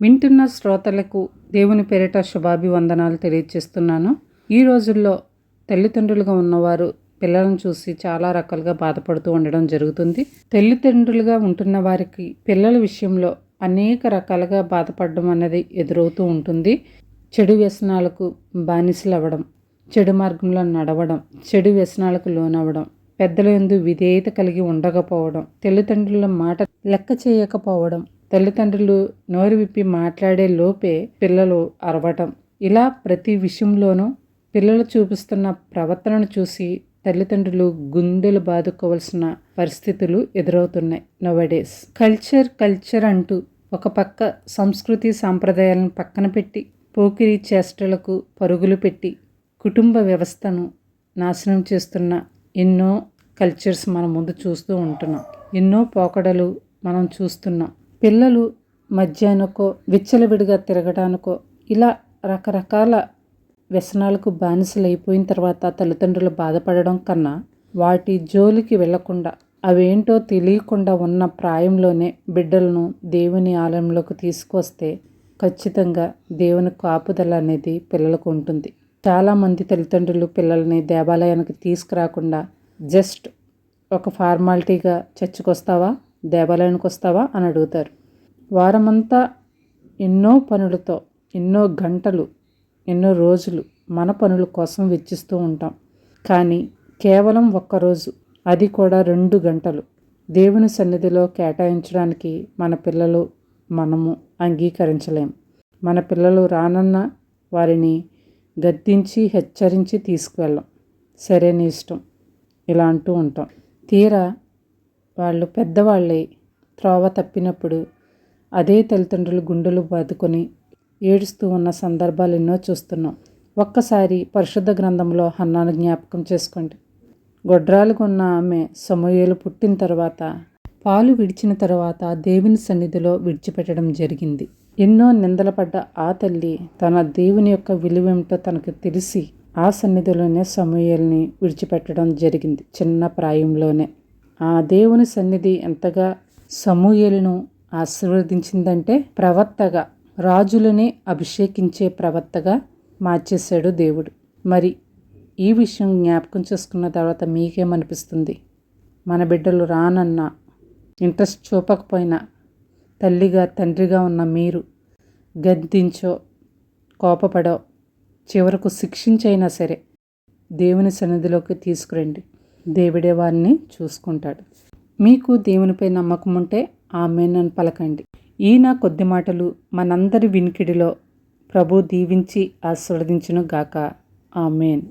వింటున్న శ్రోతలకు దేవుని పేరిట శుభాభివందనాలు తెలియజేస్తున్నాను. ఈ రోజుల్లో తల్లిదండ్రులుగా ఉన్నవారు పిల్లలను చూసి చాలా రకాలుగా బాధపడుతూ ఉండడం జరుగుతుంది. తల్లిదండ్రులుగా ఉంటున్న వారికి పిల్లల విషయంలో అనేక రకాలుగా బాధపడడం అనేది ఎదురవుతూ ఉంటుంది. చెడు వ్యసనాలకు బానిసలు అవ్వడం, చెడు మార్గంలో నడవడం, చెడు వ్యసనాలకు లోనవ్వడం, పెద్దల యందు విధేయత కలిగి ఉండకపోవడం, తల్లిదండ్రుల మాట లెక్క చేయకపోవడం, తల్లిదండ్రులు నోరు విప్పి మాట్లాడే లోపే పిల్లలు అరవటం, ఇలా ప్రతి విషయంలోనూ పిల్లలు చూపిస్తున్న ప్రవర్తనను చూసి తల్లిదండ్రులు గుండెలు బాదుకోవాల్సిన పరిస్థితులు ఎదురవుతున్నాయి నవడేస్. కల్చర్ అంటూ ఒక పక్క సంస్కృతి సాంప్రదాయాలను పక్కన పెట్టి పోకిరీ చేష్టలకు పరుగులు పెట్టి కుటుంబ వ్యవస్థను నాశనం చేస్తున్న ఎన్నో కల్చర్స్ మన ముందు చూస్తూ ఉంటున్నాం. ఎన్నో పోకడలు మనం చూస్తున్నాం. పిల్లలు మధ్యాహ్నకో విచ్చలవిడిగా తిరగడానికో ఇలా రకరకాల వ్యసనాలకు బానిసలు అయిపోయిన తర్వాత తల్లిదండ్రులు బాధపడడం కన్నా వాటి జోలికి వెళ్లకుండా అవేంటో తెలియకుండా ఉన్న ప్రాయంలోనే బిడ్డలను దేవుని ఆలయంలోకి తీసుకొస్తే ఖచ్చితంగా దేవుని కాపుదల అనేది పిల్లలకు ఉంటుంది. చాలామంది తల్లిదండ్రులు పిల్లల్ని దేవాలయానికి తీసుకురాకుండా జస్ట్ ఒక ఫార్మాలిటీగా చర్చికి వస్తావా, దేవాలయానికి వస్తావా అని అడుగుతారు. వారమంతా ఎన్నో పనులతో ఎన్నో గంటలు ఎన్నో రోజులు మన పనుల కోసం వెచ్చిస్తూ ఉంటాం. కానీ కేవలం ఒక్కరోజు, అది కూడా 2 గంటలు దేవుని సన్నిధిలో కేటాయించడానికి మన పిల్లలు మనము అంగీకరించలేం. మన పిల్లలు రానన్న వారిని గద్దించి హెచ్చరించి తీసుకువెళ్ళం. సరే నీ ఇష్టం ఇలా అంటూ ఉంటాం. తీరా వాళ్ళు పెద్దవాళ్ళై త్రోవ తప్పినప్పుడు అదే తల్లిదండ్రులు గుండెలు బాదుకొని ఏడుస్తూ ఉన్న సందర్భాలు ఎన్నో చూస్తున్నాం. ఒక్కసారి పరిశుద్ధ గ్రంథంలో హన్నాను జ్ఞాపకం చేసుకోండి. గొడ్రాలుగా ఉన్న ఆమె సమూయేలు పుట్టిన తర్వాత పాలు విడిచిన తర్వాత దేవుని సన్నిధిలో విడిచిపెట్టడం జరిగింది. ఎన్నో నిందల పడ్డ ఆ తల్లి తన దేవుని యొక్క విలువేమిటో తనకు తెలిసి ఆ సన్నిధిలోనే సమూయేలుని విడిచిపెట్టడం జరిగింది. చిన్న ప్రాయంలోనే ఆ దేవుని సన్నిధి ఎంతగా సమూయేలును ఆశీర్వదించిందంటే ప్రవక్తగా, రాజులనే అభిషేకించే ప్రవక్తగా మార్చేశాడు దేవుడు. మరి ఈ విషయం జ్ఞాపకం చేసుకున్న తర్వాత మీకేమనిపిస్తుంది? మన బిడ్డలు రానన్నా ఇంట్రెస్ట్ చూపకపోయినా తల్లిగా తండ్రిగా ఉన్న మీరు గద్దించో కోపపడో చివరకు శిక్షించైనా సరే దేవుని సన్నిధిలోకి తీసుకురండి. దేవుడే వారిని చూసుకుంటాడు. మీకు దేవునిపై నమ్మకం ఉంటే ఆమేన్ అని పలకండి. ఈ నా కొద్ది మాటలు మనందరి వినికిడిలో ప్రభు దీవించి ఆశీర్వదించును గాక. ఆమేన్.